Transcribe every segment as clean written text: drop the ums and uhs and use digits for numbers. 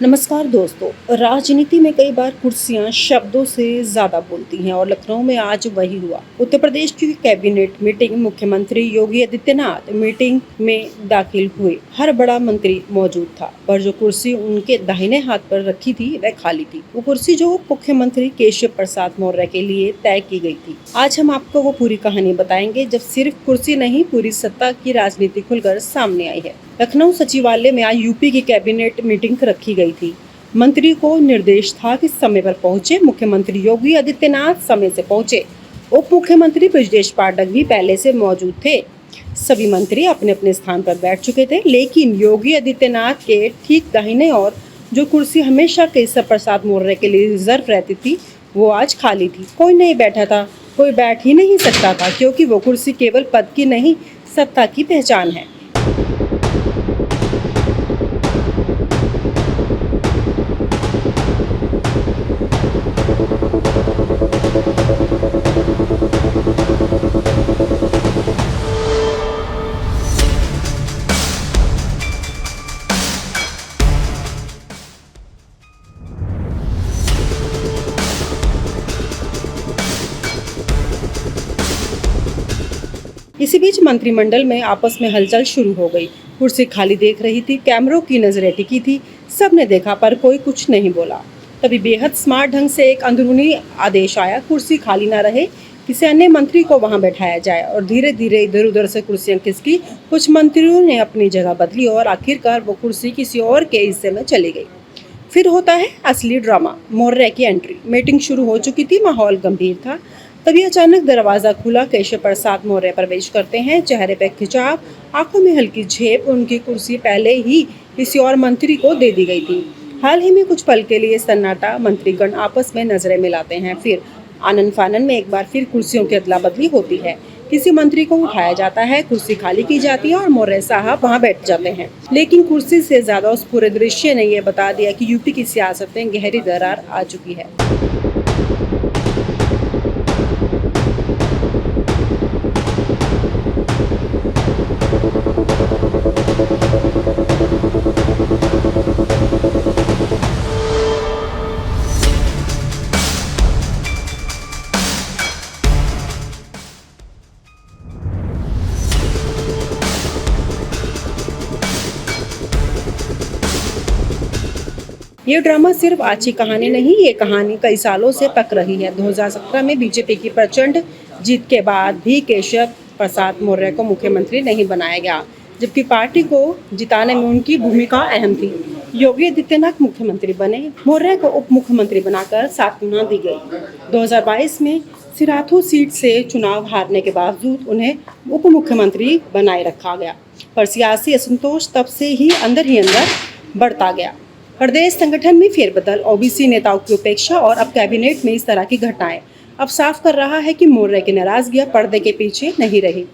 नमस्कार दोस्तों। राजनीति में कई बार कुर्सियां शब्दों से ज्यादा बोलती हैं और लखनऊ में आज वही हुआ। उत्तर प्रदेश की कैबिनेट मीटिंग, मुख्यमंत्री योगी आदित्यनाथ मीटिंग में दाखिल हुए। हर बड़ा मंत्री मौजूद था, पर जो कुर्सी उनके दाहिने हाथ पर रखी थी वह खाली थी। वो कुर्सी जो मुख्यमंत्री केशव प्रसाद मौर्य के लिए तय की गई थी। आज हम आपको वो पूरी कहानी बताएंगे जब सिर्फ कुर्सी नहीं, पूरी सत्ता की राजनीति खुलकर सामने आई है। लखनऊ सचिवालय में आज यूपी की कैबिनेट मीटिंग रखी गई थी। मंत्री को निर्देश था कि समय पर पहुंचे। मुख्यमंत्री योगी आदित्यनाथ समय से पहुंचे। उप मुख्यमंत्री ब्रजेश पाठक भी पहले से मौजूद थे। सभी मंत्री अपने अपने स्थान पर बैठ चुके थे, लेकिन योगी आदित्यनाथ के ठीक दाहिने और जो कुर्सी हमेशा केशव प्रसाद मौर्य के लिए रिजर्व रहती थी, वो आज खाली थी। कोई नहीं बैठा था, कोई बैठ ही नहीं सकता था, क्योंकि वो कुर्सी केवल पद की नहीं, सत्ता की पहचान है। इसी बीच मंत्रिमंडल में आपस में हलचल शुरू हो गई। कुर्सी खाली देख रही थी, कैमरों की नजरें टिकी थी। सबने देखा पर कोई कुछ नहीं बोला। तभी बेहद स्मार्ट ढंग से एक अंदरूनी आदेश आया, कुर्सी खाली ना रहे, किसी अन्य मंत्री को वहां बैठाया जाए। और धीरे धीरे इधर उधर से कुर्सियां खिसकी। कुछ मंत्रियों ने अपनी जगह बदली और आखिरकार वो कुर्सी किसी और के हिस्से में चली गई। फिर होता है असली ड्रामा, मौर्य की एंट्री। मीटिंग शुरू हो चुकी थी, माहौल गंभीर था। तभी अचानक दरवाजा खुला। केशव प्रसाद मौर्य प्रवेश करते हैं। चेहरे पर खिंचाव, आंखों में हल्की झेप। उनकी कुर्सी पहले ही किसी और मंत्री को दे दी गई थी। हाल ही में कुछ पल के लिए सन्नाटा। मंत्रीगण आपस में नजरें मिलाते हैं। फिर आनन फानन में एक बार फिर कुर्सियों की अदला बदली होती है। किसी मंत्री को उठाया जाता है, कुर्सी खाली की जाती है और मौर्य साहब वहां बैठ जाते हैं। लेकिन कुर्सी से ज्यादा उस पूरे दृश्य ने यह बता दिया कि यूपी की सियासत में गहरी दरार आ चुकी है। ये ड्रामा सिर्फ आज की कहानी नहीं, ये कहानी कई सालों से पक रही है। 2017 में बीजेपी की प्रचंड जीत के बाद भी केशव प्रसाद मौर्य को मुख्यमंत्री नहीं बनाया गया, जबकि पार्टी को जिताने में उनकी भूमिका अहम थी। योगी आदित्यनाथ मुख्यमंत्री बने, मौर्य को उप मुख्यमंत्री बनाकर सांत्वना दी गई। 2022 में सिराथू सीट से चुनाव हारने के बावजूद उन्हें उप मुख्यमंत्री बनाए रखा गया, पर सियासी असंतोष तब से ही अंदर बढ़ता गया। प्रदेश संगठन में फेरबदल, ओबीसी नेताओं की उपेक्षा और अब कैबिनेट में इस तरह की घटनाएं अब साफ कर रहा है कि मौर्य की नाराजगी पर्दे के पीछे नहीं रही।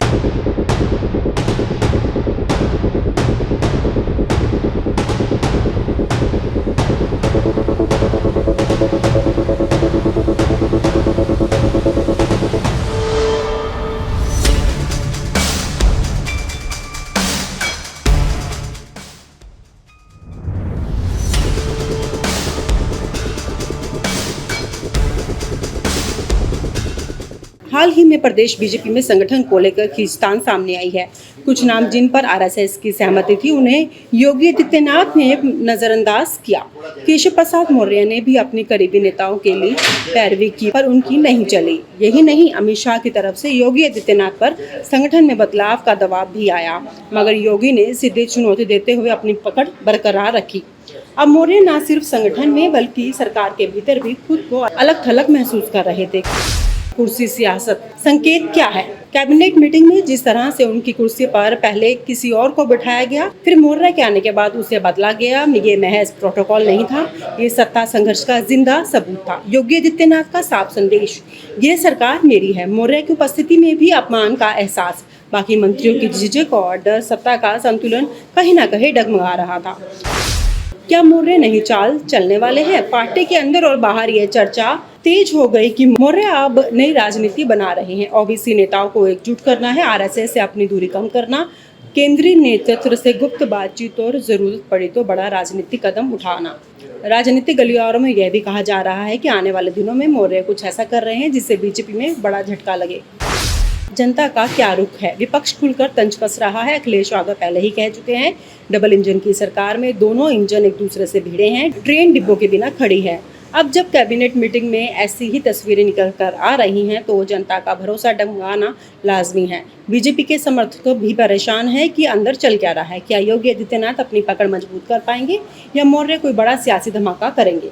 हाल ही में प्रदेश बीजेपी में संगठन को लेकर खींचतान सामने आई है। कुछ नाम जिन पर आरएसएस की सहमति थी, उन्हें योगी आदित्यनाथ ने नजरअंदाज किया। केशव प्रसाद मौर्य ने भी अपनी करीबी नेताओं के लिए पैरवी की, पर उनकी नहीं चली। यही नहीं, अमित शाह की तरफ से योगी आदित्यनाथ पर संगठन में बदलाव का दबाव भी आया, मगर योगी ने सीधे चुनौती देते हुए अपनी पकड़ बरकरार रखी। अब मौर्य न सिर्फ संगठन में बल्कि सरकार के भीतर भी खुद को अलग थलग महसूस कर रहे थे। कुर्सी सियासत संकेत क्या है? कैबिनेट मीटिंग में जिस तरह से उनकी कुर्सी पर पहले किसी और को बिठाया गया, फिर मौर्य के आने के बाद उसे बदला गया, ये महज प्रोटोकॉल नहीं था, ये सत्ता संघर्ष का जिंदा सबूत था। योगी आदित्यनाथ का साफ संदेश, ये सरकार मेरी है। मौर्य की उपस्थिति में भी अपमान का एहसास, बाकी मंत्रियों की झिझक और डर, सत्ता का संतुलन कहीं न कहीं डगमगा रहा था। क्या मौर्य नहीं चाल चलने वाले हैं? पार्टी के अंदर और बाहर ये चर्चा तेज हो गई कि मौर्य अब नई राजनीति बना रहे हैं। ओबीसी नेताओं को एकजुट करना है, आरएसएस से अपनी दूरी कम करना, केंद्रीय नेतृत्व से गुप्त बातचीत और जरूरत पड़ी तो बड़ा राजनीतिक कदम उठाना। राजनीतिक गलियारों में यह भी कहा जा रहा है कि आने वाले दिनों में मौर्य कुछ ऐसा कर रहे हैं जिससे बीजेपी में बड़ा झटका लगे। जनता का क्या रुख है? विपक्ष खुलकर तंज कस रहा है। अखिलेश यादव पहले ही कह चुके हैं, डबल इंजन की सरकार में दोनों इंजन एक दूसरे से भिड़े हैं, ट्रेन डिब्बों के बिना खड़ी है। अब जब कैबिनेट मीटिंग में ऐसी ही तस्वीरें निकल कर आ रही हैं तो जनता का भरोसा डगमगाना लाजमी है। बीजेपी के समर्थक भी परेशान है कि अंदर चल क्या रहा है। क्या योगी आदित्यनाथ अपनी पकड़ मजबूत कर पाएंगे या मौर्य कोई बड़ा सियासी धमाका करेंगे?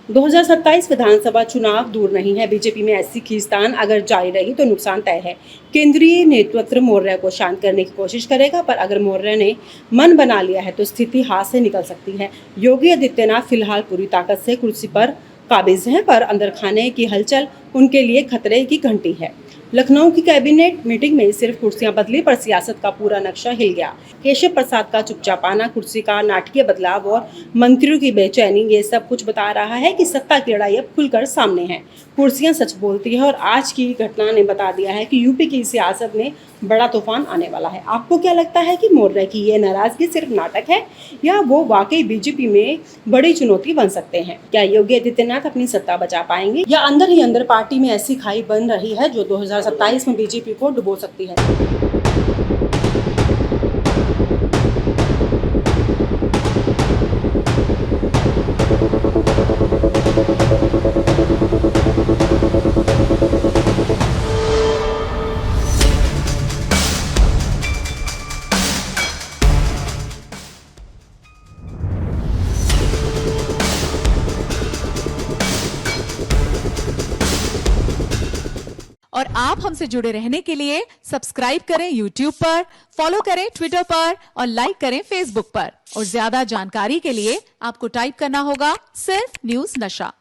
2027 विधानसभा चुनाव दूर नहीं है। बीजेपी में ऐसी खींचतान अगर जारी रही तो नुकसान तय है। केंद्रीय नेतृत्व मौर्य को शांत करने की कोशिश करेगा, पर अगर मौर्य ने मन बना लिया है तो स्थिति हाथ से निकल सकती है। योगी आदित्यनाथ फिलहाल पूरी ताकत से कुर्सी पर काबिज हैं, पर अंदर खाने की हलचल उनके लिए खतरे की घंटी है। लखनऊ की कैबिनेट मीटिंग में सिर्फ कुर्सियां बदली पर सियासत का पूरा नक्शा हिल गया। केशव प्रसाद का चुपचाप आना, कुर्सी का नाटकीय बदलाव और मंत्रियों की बेचैनी, ये सब कुछ बता रहा है कि सत्ता की लड़ाई अब खुलकर सामने है। कुर्सियां सच बोलती है और आज की घटना ने बता दिया है कि यूपी की सियासत में बड़ा तूफान आने वाला है। आपको क्या लगता है कि मौर्य की ये नाराजगी सिर्फ नाटक है या वो वाकई बीजेपी में बड़ी चुनौती बन सकते हैं? क्या योगी आदित्यनाथ अपनी सत्ता बचा पाएंगे या अंदर ही अंदर पार्टी में ऐसी खाई बन रही है जो 2027 में बीजेपी को डुबो सकती है? और आप हमसे जुड़े रहने के लिए सब्सक्राइब करें YouTube पर, फॉलो करें ट्विटर पर और लाइक करें Facebook पर। और ज्यादा जानकारी के लिए आपको टाइप करना होगा सिर्फ न्यूज़ नशा।